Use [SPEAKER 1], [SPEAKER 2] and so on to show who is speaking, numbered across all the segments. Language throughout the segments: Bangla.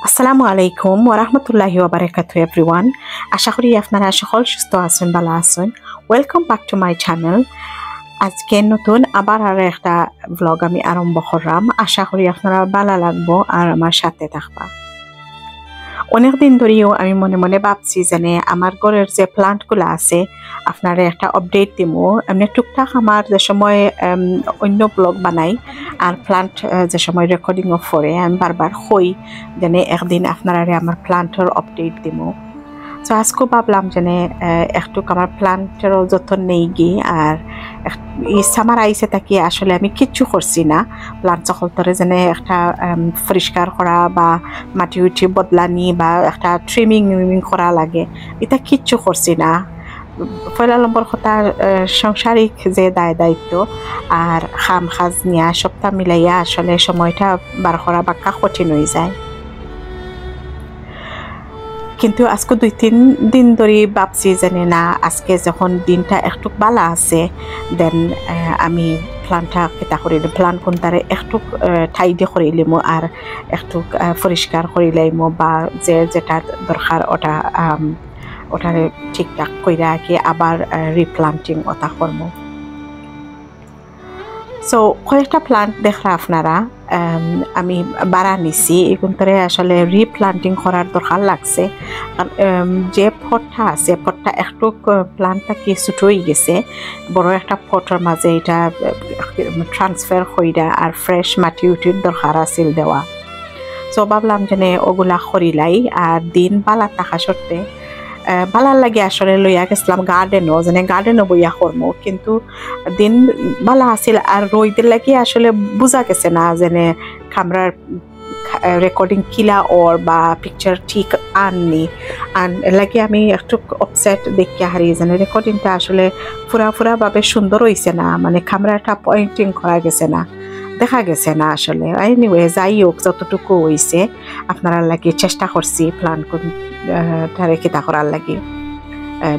[SPEAKER 1] আসসালামু আলাইকুম ওরহমতুল্লাহি ওয়াবারাকাতু এভরিওয়ান। আশা করি আপনারা সকল সুস্থ আছেন, ভালো আছেন। Welcome back to my channel. আজকে নতুন আবার আর একটা ব্লগ আমি আরম্ভ করলাম। আশা করি আপনারা ভালো লাগবো আর আমার সাথে থাকবা। অনেকদিন ধরেও আমি মনে মনে ভাবছি যে আমার ঘরের যে প্লান্টগুলো আছে আপনারা একটা আপডেট দিব। এমনি টুকটাক আমার যে সময় অন্য ব্লগ বানাই আর প্লান্ট যে সময় রেকর্ডিংও করে আমি বারবার হই যে একদিন আপনারা আমার প্লান্টের আপডেট দিব। তো আজকে ভাবলাম যে একটু আমার প্লান্টেরও যত্ন নেই গিয়ে আর এই সামার আইসে থাকি আসলে আমি কিচ্ছু করছি না। প্লান্ট সকল তরে যেন একটা পরিষ্কার করা বা মাটি উঠি বদলানি বা একটা ট্রিমিং করা লাগে, এটা কিচ্ছু করছি না। পয়লা নম্বর কথা সাংসারিক যে দায়িত্ব আর খাম খাজ নিয়ে সপ্তাহ মিলাইয়া আসলে সময়টা বার করা বাক্কা কঠিন হয়ে যায়। কিন্তু আজকে 2-3 দিন ধরে ভাবছি জানি না আজকে যখন দিনটা একটু ভালো আছে দেন আমি প্লান্টটা কেটা করিল প্লান্ট কোনটারে একটু ঠাইডে করিলিমো আর একটু পরিষ্কার করিলাইমো বা যেটা দরকার ওটারে ঠিকঠাক কইরা কি আবার রিপ্লান্টিং ওটা করবো। সো কয়েকটা প্লান্ট দেখরা আপনারা আমি বাড়া নিছি এগুলোরে আসলে রিপ্লান্টিং করার দরকার লাগছে। যে পটটা আছে পটটা একটু প্লান্টটা কি ছোট হয়ে গেছে, বড় একটা পটের মাঝে এটা ট্রান্সফার কইরা আর ফ্রেশ মাটি উঠির দরকার আছিল দেওয়া। সো ভাবলাম যে ওগুলা করিলাই আর দিন বালা থাকা সত্ত্বে ভালার লাগে আসলে লইয়া গেছিলাম গার্ডেনও বইয়া করবো, কিন্তু দিন ভালো আছিল আর রইদের লাগে আসলে বোঝা গেছে না যে ক্যামেরার রেকর্ডিং কিলা ওর বা পিকচার ঠিক আননি লাগে আমি একটু আপসেট দেখে হারিয়ে যেন রেকর্ডিংটা আসলে ফুরা ভাবে সুন্দর হয়েছে না, মানে ক্যামেরাটা পয়েন্টিং করা গেছে না, দেখা গেছে না আসলে। এনিওয়ে যাই হোক যতটুকু হয়েছে আপনারা লাগে চেষ্টা করছি প্ল্যান তারে কিতা করার লাগে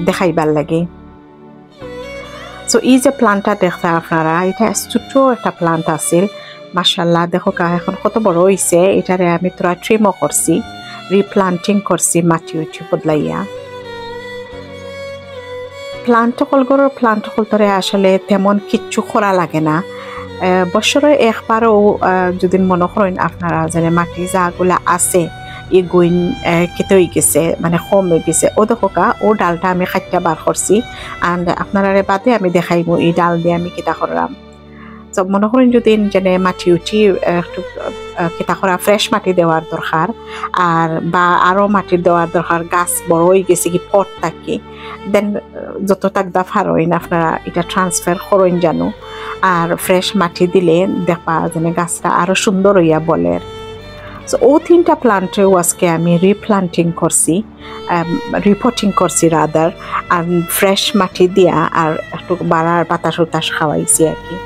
[SPEAKER 1] দেখাইবার লাগে। সো এই যে প্লান্টটা দেখতে আপনারা এটা ছোট্ট একটা প্লান্ট আছিল, মাশাআল্লাহ দেখো এখন কত বড় হয়েছে। এটারে আমি তোরা ট্রিমও করছি, রিপ্লান্টিং করছি মাটি উঠি বদলাইয়া। প্লান্ট তরে আসলে তেমন কিচ্ছু করা লাগে না। বছরে একবারও যদি মনে করেন আপনারা যে মাটি যাগুলা আছে এই গুইন কেটে হয়ে গেছে মানে কম হয়ে গেছে, ও দেখোকা ও ডালটা আমি খাইটা বার করছি আর আপনারা বাদে আমি দেখাইবো এই ডাল দিয়ে আমি কেটা করলাম। তো মনে করেন যদি যে মাটি উঠি একটু কেটা করা ফ্রেশ মাটি দেওয়ার দরকার আর বা আরও মাটি দেওয়ার দরকার, গাছ বড় হয়ে গেছে কি পট থাকি দেন যত তাকদা ফারইন আপনারা এটা ট্রান্সফার করেন জানো আর ফ্রেশ মাটি দিলে দেখবা যে গাছটা আরও সুন্দর হইয়া বলে। সো ও 3টা প্লান্টেও আজকে আমি রিপোর্টিং করছি রাদার আর ফ্রেশ মাটি দিয়া আর একটু বাড়ার বাতাস খাওয়াইছি আর কি।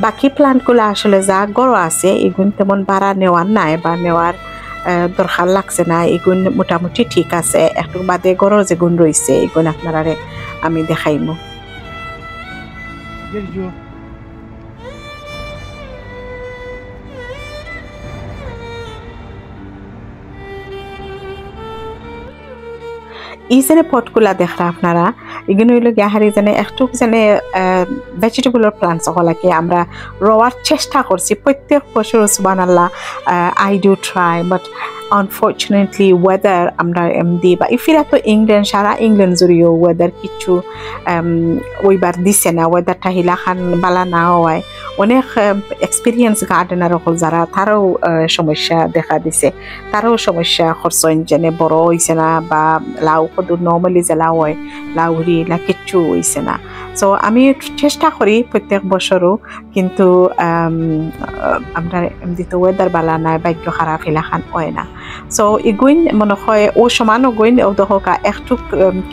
[SPEAKER 1] বাকি প্লান্টগুলো আসলে যা গড় আছে এগুলো তেমন বাড়া নেওয়ার নাই বা নেওয়ার দরকার লাগছে না, এগুলো মোটামুটি ঠিক আছে। একটু বাদে গড় যেগুণ রয়েছে এগুলো আপনারা আমি দেখাইমু। এই যে পটগুলা দেখরা আপনারা এগুলো হইল গাহারি যেন একটু যেন ভেজিটেবলের প্লান্ট সকলকে আমরা রোয়ার চেষ্টা করছি প্রত্যেক বছর সুবহানাল্লাহ। I do try but unfortunately weather আমরা এমদি বা ইফিরা তো ইংল্যান্ড সারা ইংল্যান্ড জুড়েও ওয়েদার কিছু ওইবার দিছে না, ওয়েদারটা হিলাখান বালা না হওয়ায় অনেক এক্সপিরিয়েন্স গার্ডেনার হল যারা তারও সমস্যা দেখা দিছে, তারও সমস্যা করছেন যেনে বড় হয়েছে না বা লাউ কত নর্মালি যে লাউ হয় লাউরি না কিচ্ছু হয়েছে না। সো আমি চেষ্টা করি প্রত্যেক বছরও, কিন্তু আমরা এমনি তো ওয়েদার বালা নাই, ভাগ্য খারাপ হিলাখান হয় না। সো এগুইন মনে হয় ও সমানও গইন ও দহকা একটু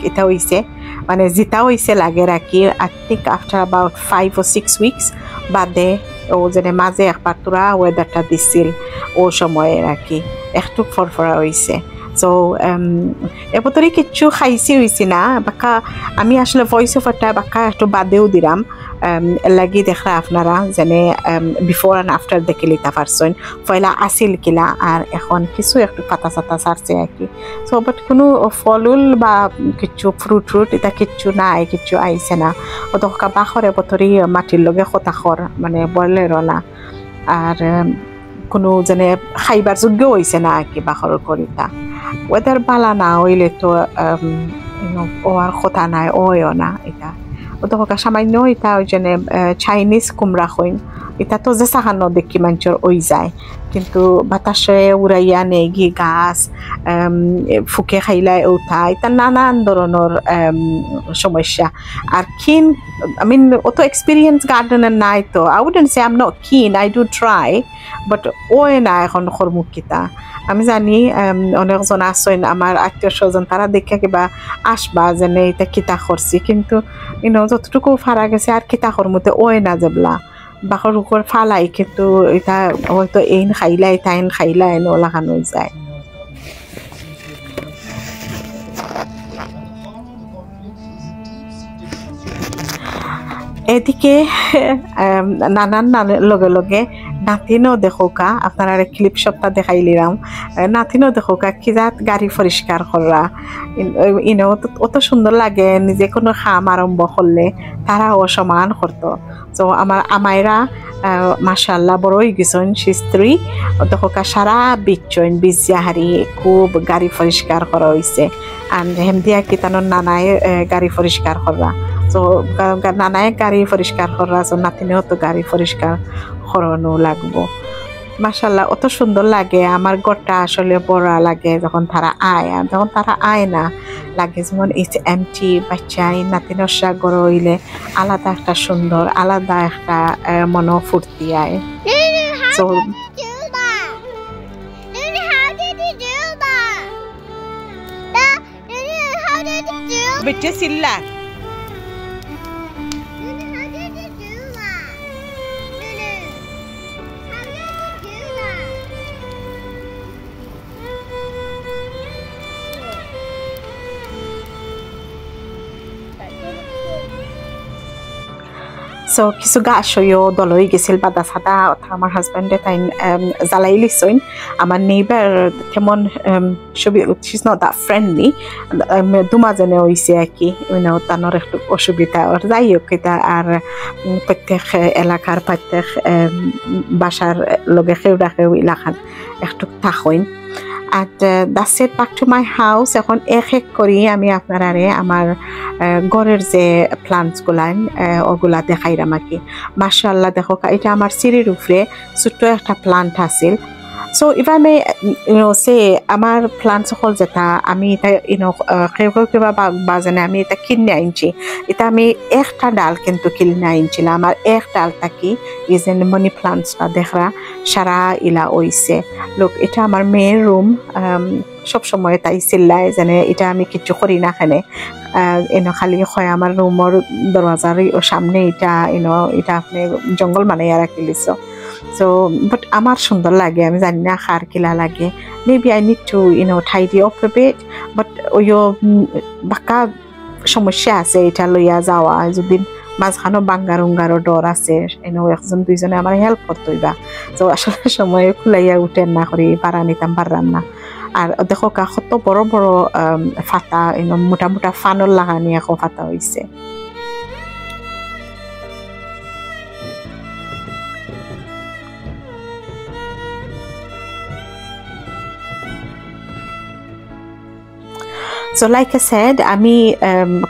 [SPEAKER 1] এটা হয়েছে মানে জিতা হয়েছে লাগে রাখি। I think after about 5 or 6 weeks বাদে ও যেন মাঝে একবার তোরা ওয়েদারটা দিছিল ও সময়ে রাখি একটু ফরফরা হয়েছে। সো এবতরে কিচ্ছু খাইছি হয়েছি না বাক্কা আমি আসলে ভয়েস ওভারটা বাক্কা একটু বাদেও দিলাম লাগি দেখা আপনারা যেনে বিফোর অ্যান্ড আফটার দেখে লিতে পারছেন পয়লা আসিল কিলা আর এখন কিছু একটু পাতা চাতা ছাড়ছে আর কি। সো বাট কোনো ফলুল বা কিছু ফ্রুট এটা কিচ্ছু নাই, কিচ্ছু আইছে না। অতকা বাখরে বতরি মাটির লগে খতাখর মানে বলের না আর কোনো যেনে খাইবার যোগ্য হয়েছে না আর কি বাখরের করিতা। ওয়েদার বালা না হইলে তো ও আর কথা নাই ওও না এটা ওতকা সামান্য এটা ওই জন্য চাইনিজ কুমড়া হইন এটা তো যে সাহানো দেখি মানুষের ওই যায় কিন্তু বাতাসে উড়াইয়া নেগি গাছ ফুকে খাইলাই উঠা এটা নানান ধরনের সমস্যা। আর কিন আই মিন অত এক্সপিরিয়েন্স গার্ডেনের নাই তো I wouldn't say I am not কিন, আই ডু ট্রাই বাট ওই না এখন খরমুখিতা। আমি জানি অনেকজন আসেন আমার আত্মীয় স্বজন তারা দেখে কিবা আসবা যেনে এটা কিতা করছি কিন্তু যতটুকু ফারা গেছে আর কিতা করমতে ওই না যাবলা বাকর উপর ফালাই কিন্তু এটা হয়তো এইন খাইলাই তাইন খাইলাই লাগানো যায়। এদিকে নানান লগে লগে নাতিনও দেখোকা আপনারা ক্লিপ সপ্তাহ দেখাইলিরাম নাতিনও দেখোকা কি জাত গাড়ি পরিষ্কার করা অত সুন্দর লাগে। নিজে কোনো খাম আরম্ভ করলে তারা অসমান করতো। তো আমার আমাইরা মাশাআল্লাহ বড়ই গেছেন স্ত্রী দেখোকা সারা বিচন বিজাহারি খুব গাড়ি পরিষ্কার করা হয়েছে আর হেমদিয়া কিতানোর নানায় গাড়ি পরিষ্কার করা। তো নানায় গাড়ি পরিষ্কার করা নাতিনেও তো গাড়ি পরিষ্কার করানো লাগবো। মাশাআল্লাহ অত সুন্দর লাগে আমার ঘরটা আসলে বড় লাগে যখন তারা আয় আর যখন তারা আয় না লাগে যেমন ইটস এমটি বাচ্চাই নাতিনের সাথে গড় হইলে আলাদা একটা সুন্দর আলাদা একটা মন ফুর্তি আয়। So বেটে সিল্লা সো কিছু গাছ হইও দলই গেছিল বাদা সাদা আমার হাজব্যান্ডে তাই জ্বালাই লিছইন আমার নেইবার তেমন ছবি শিজ নট দ্যাট ফ্রেন্ডলি দুমাজনে হইছে আর কি তানোর একটু অসুবিধা ওর যাই হোক এটা আর প্রত্যেক এলাকার প্রত্যেক বাসার লগে খেউরা খেউ এলাকার একটু থাকইন। আর that's it, back to my house. এখন এক এক করি আমি আপনারারে আমার ঘরের যে প্লান্টসগুলা ওগুলা দেখাইলাম আর কি। মাশাআল্লাহ দেখো এটা আমার সিঁড়ির উপরে ছোট্ট একটা প্লান্ট আছিল। So if I may say আমার প্লান্ট সকল যেটা আমি এটা কিবা বাজানে আমি এটা কিনে আনছি এটা আমি একটা ডাল কিন্তু কিনে আনছিলাম আমার এক ডাল থাকি এই যে মানি প্লান্টসটা দেখরা সারা ইলা হইছে। লোক এটা আমার মেয়ের রুম সবসময় তাই চিল্লায় যেন এটা আমি কিছু করি না এখানে খালি হয় আমার রুমের দরওয়াজার সামনে এটা এটা আপনি জঙ্গল বানাইয়া রাখিলিছ। সো বাট আমার সুন্দর লাগে আমি জানি না কার কিলা লাগে maybe I need to tidy up a bit but ওই বাঁকা সমস্যা আছে এটা লইয়া যাওয়া যদি মাঝখানো বাঙ্গারুঙ্গারও ডর আছে একজন দুইজনে আমার হেল্প করতে হইবা। তো আসলে সময় খুলাইয়া উঠেন না করি পারা নিতাম পারলাম না। আর দেখো কত বড় বড় ফাতা মোটা মোটা ফানল লাগানি এখন ফাতা হয়েছে। So like I said আমি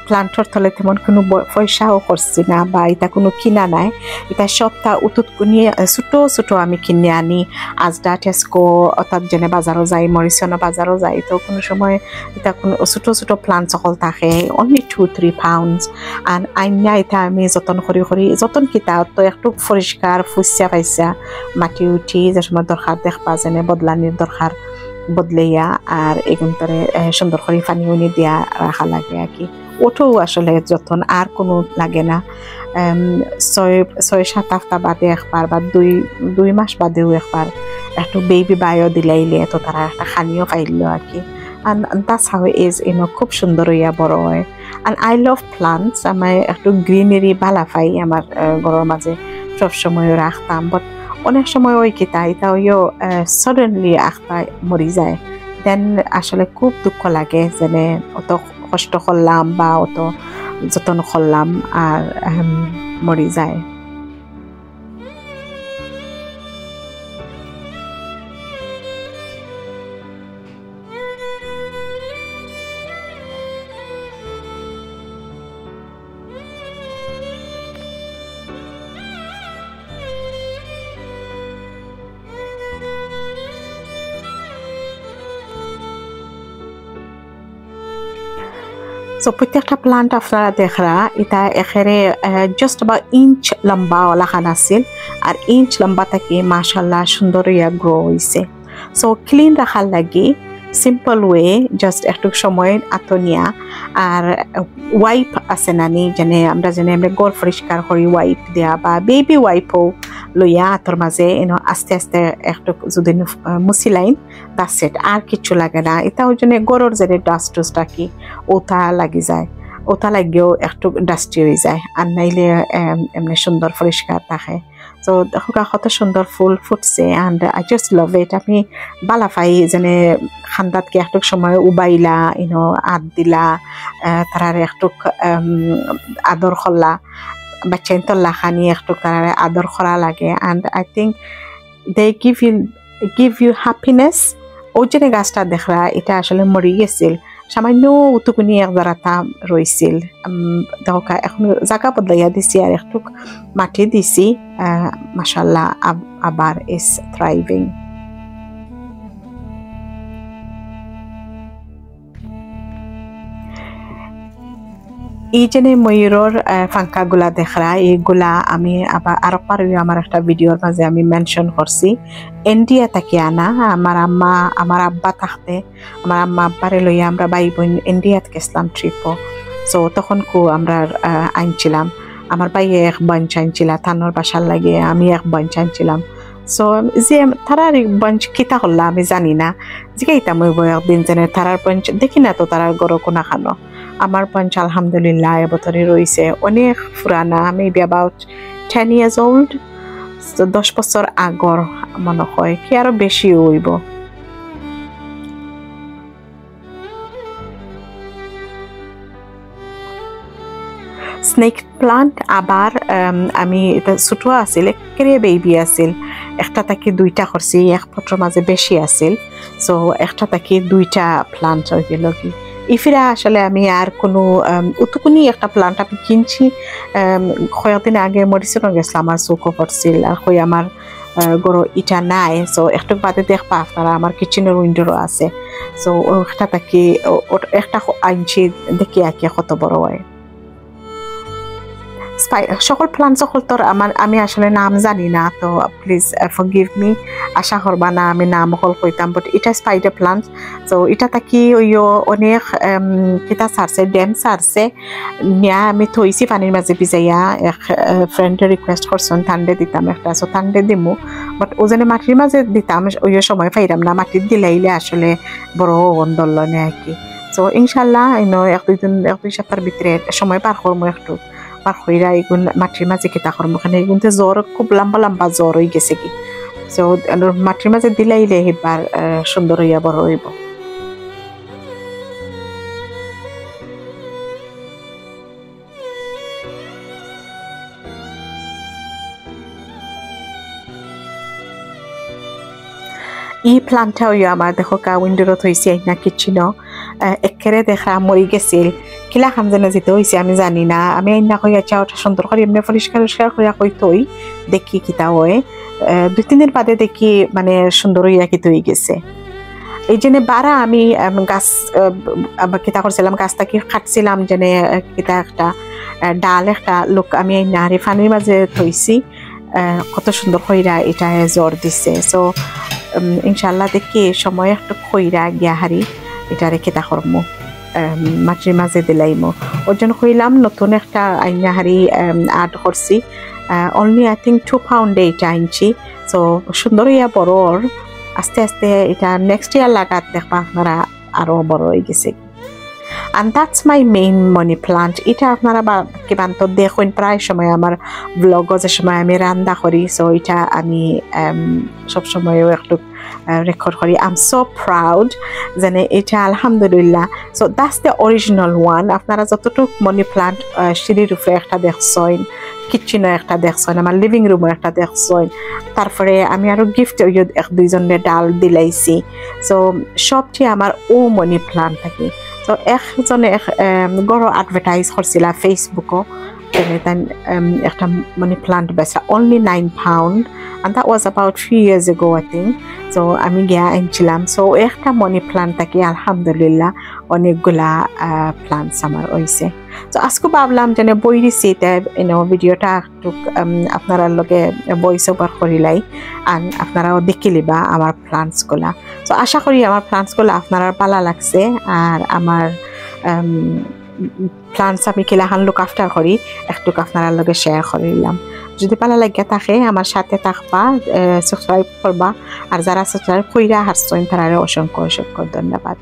[SPEAKER 1] প্লান্টর তলে তেমন কোনো পয়সাও করছি না বা এটা কোনো কিনা নাই এটা সবটা উতুত কুনিয়ে ছোট ছোট আমি কিনে আনি আজদা টেস্কো অর্থাৎ যেনে বাজারও যাই মরিসনও বাজারও যাই তো কোনো সময় এটা কোনো ছোট ছোট প্লান্ট সকল থাকে অনলি 2-3 pounds আর আইনা এটা আমি যতন করি যতন কিতা তো একটু পরিষ্কার ফুসা পাইসা মাটি উঠি যে সময় দরকার দেখবা যেনে বদলানির দরকার বদলাইয়া আর এগুন্তরে সুন্দর করে পানি উনি দিয়া রাখা লাগে আর কি। ওটাও আসলে যতন আর কোনো লাগে না 6-7 সপ্তাহ বাদে একবার বা 2 মাস বাদেও একবার একটু বেবি বায়ো দিলাইলে তো তারা একটা খানিও পাইল আর কি। And that's how it is খুব সুন্দর হইয়া বড় হয়। and I love plants. আমি একটু গ্রিনারি ভালো পাই আমার ঘরের মাঝে সবসময় রাখতাম, বাট অনেক সময় ওই কিতা এটা ওইও সাডেনলি একটা মরি যায়, দেন আসলে খুব দুঃখ লাগে যে অত কষ্ট করলাম বা অত যত্ন করলাম আর মরি যায়। সো প্রত্যেকটা প্লান্ট আপনারা দেখরা এটা এখানে জাস্ট অ্যাবাউট ইঞ্চ লম্বা লাগান আছিল, আর ইঞ্চ লম্বা থেকে মাশাল্লাহ সুন্দর ইয়া গ্রো হয়েছে। সো ক্লিন রাখার লাগি সিম্পল ওয়ে জাস্ট একটু সময় আতনিয়া আর ওয়াইপ আছে নানি, যেনে আমরা যেনে আমরা গড় পরিষ্কার করি ওয়াইপ দেওয়া বা বেবি ওয়াইপও লইয়া আতর মাঝে আস্তে আস্তে একটু যদি মুছিলাইন তার সেট আর কিছু লাগে না। এটা ওই জন্য গড়ের যে ডাস্ট টুস্ট কি ওটা লাগি যায়, ওটা লাগিয়েও একটু ডাস্টি হয়ে যায়, আর নাইলে এমনি সুন্দর পরিষ্কার থাকে। তো দেখো কত সুন্দর ফুল ফুটছে অ্যান্ড আই জাস্ট লাভ ইট। আমি বালা পাই যেনে খান্দাতকে একটু সময় উবাইলা আদ দিলা, তারারে একটু আদর করলা, বাচ্চাইন তল্লা খানি একটু তারারে আদর করা লাগে, and I think they give you happiness. ওই জন্য গাছটা দেখরা এটা আসলে মরি গেছিল, সামান্য উতুকুনি এক জারাতা রয়েছিল, দেখা এখন জায়গা বদলাইয়া দিছি আর একটু মাটি দিছি, মাশাল্লাহ আবার ইজ থ্রাইভিং। এই যে ময়ূরের ফাঙ্কাগুলা দেখরা এইগুলা আমি আবার আরো পারো আমার একটা ভিডিওর মাঝে আমি মেনশন করছি। ইন্ডিয়া থেকে আনা, আমার আব্বা থাকতে আমার আম্মা আব্বারে লইয়া আমরা ভাই বোন ইন্ডিয়াত গেছিলাম ট্রিপও। সো তখন আমরা আনছিলাম, আমার ভাই এক বাঞ্চ আনছিলাম থানোর বাসার লাগে, আমি এক বাঞ্চ আনছিলাম। সো যে তারার বাঞ্চ কিতা হল্লা আমি জানি না, জিগাইতাম ওই একদিন যেন তারার বাঞ্চ দেখি না তো তারার গরো কোনা খানো। আমার বাঞ্চ আলহামদুলিল্লাহ এবছরে রয়েছে অনেক পুরানা, মেবি অ্যাবাউট 10 years old, 10 বছর আগর মনে হয় কি আরো বেশি হইব। স্নেক প্লান্ট আবার আমি এটা ছোট আছিল, একেবারে বেবি আছিল, একটা থেকে দুইটা করছি, এক পত্র মাঝে বেশি আছিল। সো একটা থেকে দুইটা প্লান্ট হয়ে গেল কি ইফিরা আসলে আমি আর কোনো উতুকুনি একটা প্লান্ট আমি কিনছি কয়েকদিন আগে মরিচুন গেছিলাম, আমার চৌকো পড়ছিল আর কই আমার গরো ইটা নাই। সো একটু বাদে দেখবা আপনারা আমার কিচেনের উইন্ডোরও আছে। সো একটা থেকে একটা আনছি দেখি আঁকিয়ে কত বড় হয়। সকল প্লান্ট সকল তোর আমি আসলে নাম জানি না, তো প্লিজ ফরগিভ মি, আশা করবা না আমি নাম সকল কইতাম, বাট এটা স্পাইডার প্লান্ট। তো এটা থাকি ওইও অনেক কিতা সারছে ড্যাম সারছে নিয়া আমি থইছি পানির মাঝে ভিজাইয়া, এক ফ্রেন্ডে রিকোয়েস্ট করছেন ঠান্ডে দিতাম একটা, সো ঠান্ডে দিমু, বাট ওজনে মাটির মাঝে দিতাম ওই সময় পাইরাম না, মাটির দিলাইলে আসলে বড় গন্ধল নেই আর কি। সো ইনশাল্লাহ এক দুই সপ্তাহের ভিতরে সময় পার করবো একটু পার হইরা এগুন মাটির মাঝে কিতা করবো, ওখানে এগুনতে জ্বর খুব লম্বা লম্বা জ্বর হয়ে গেছে কি। সো মাটির মাঝে দিলাইলে এবার সুন্দর হইয়া বড় হইব। এই প্লান্টটা হইয়া আমার দেখো কা উইন্ডোরত হয়েছে না কিচ্ছিন একেরে দেখা মরি গেছিল, কিলা খাম যেন যেতে হয়েছে আমি জানি না। আমি আইনা কইয়া চাওটা সুন্দর করে এমনি পরিষ্কার করিয়া কই থই দেখি কিতা হয়, 2-3 দিন বাদে দেখি মানে সুন্দর হইয়া কিতা হয়ে গেছে। এই জন্য বারা আমি গাছ কিতা করছিলাম, গাছটা কি কাটছিলাম যেন কিতা একটা ডাল একটা লোক আমি নারী পানির মাঝে থইছি, কত সুন্দর কইরা এটা জ্বর দিছে। সো ইনশাল্লাহ দেখি সময় একটু খইরা গিয়া হারি এটা রেখে তা করমো, মাটির মাঝে দিলাইমো। ওর জন্য কইলাম নতুন একটা আইনা হারি আর্ট করছি, অনলি আই থিঙ্ক 2 পাউন্ডে এটা আনছি। সো সুন্দর ইয়া বড়, আস্তে আস্তে এটা নেক্সট ইয়ার লাগাত দেখবা আপনারা আরো বড় হয়ে গেছে। and that's my main money plant. এটা আপনারা কিমান তো দেখুন প্রায় সময় আমার ব্লগও যে সময় আমি রান্না করি, সো এটা আমি সব সময় একটু রেকর্ড করি। I'm so proud যেন এটা আলহামদুলিল্লাহ। So that's the original one. আপনারা যতটুক মানি প্লান্ট সিঁড়ির উপরে একটা দেখছেন, কিচেনও একটা দেখছেন, আমার লিভিং রুমও একটা দেখছেন, তারপরে আমি আরও গিফট এক দুইজনের ডাল দিলাইছি। সো সবটি আমার ও মানি প্লান্ট থাকে। তো একজনে গড় অ্যাডভার্টাইজ করছিল ফেসবুকও, তাই একটা মানি প্লান্ট বেচা only £9, and that was about 3 years ago I think. So আমি গিয়া আনছিলাম। সো একটা মানি প্লান্ট থাকি আলহামদুলিল্লাহ অনেকগুলা প্লান্টস আমার হয়েছে। তো আজকে ভাবলাম যেন বই দিছি ভিডিওটা একটু আপনারা লগে ভয়েস ওভার করিলাই, আর আপনারাও দেখিলিবা আমার প্লান্টসগুলা। তো আশা করি আমার প্লান্টসগুলা আপনারা ভালো লাগছে, আর আমার প্লান্টস আমি কিলাখান লুক আফটার করি একটু আপনারা লগে শেয়ার করিলাম। যদি ভালো লাগিয়া থাকে আমার সাথে থাকবা, সাবস্ক্রাইব করবা, আর যারা সাবস্ক্রাইব কইরা হারছেন তারা অসংখ্য অসংখ্য ধন্যবাদ।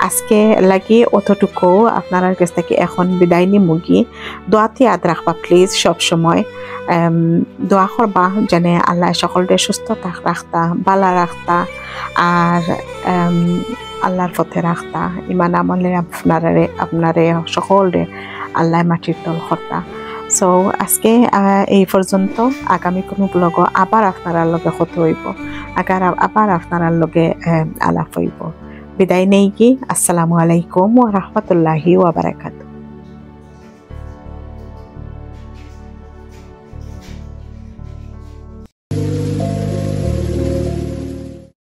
[SPEAKER 1] আজকে লাগি অতটুকু আপনার কাছ থেকে এখন বিদায় নিমুগি। দোয়াতে ইয়াদ রাখবা প্লিজ, সব সময় দোয়া করবা যেন আল্লাহ সকলকে সুস্থ রাখতা, ভালো রাখতা, আর আল্লাহর পথে রাখতা, ইমান আমলে আপনারে সকলরে আল্লাহ মাটির তল করতা। সো আজকে এই পর্যন্ত। আগামী কোনো ব্লগ আবার আপনারা লগে কথা হইব, আবার আপনারা লগে আলাপ হইব। বিদায় নেই কি। আসসালামু আলাইকুম ওয়া রাহমাতুল্লাহি ওয়া বারাকাতুহু।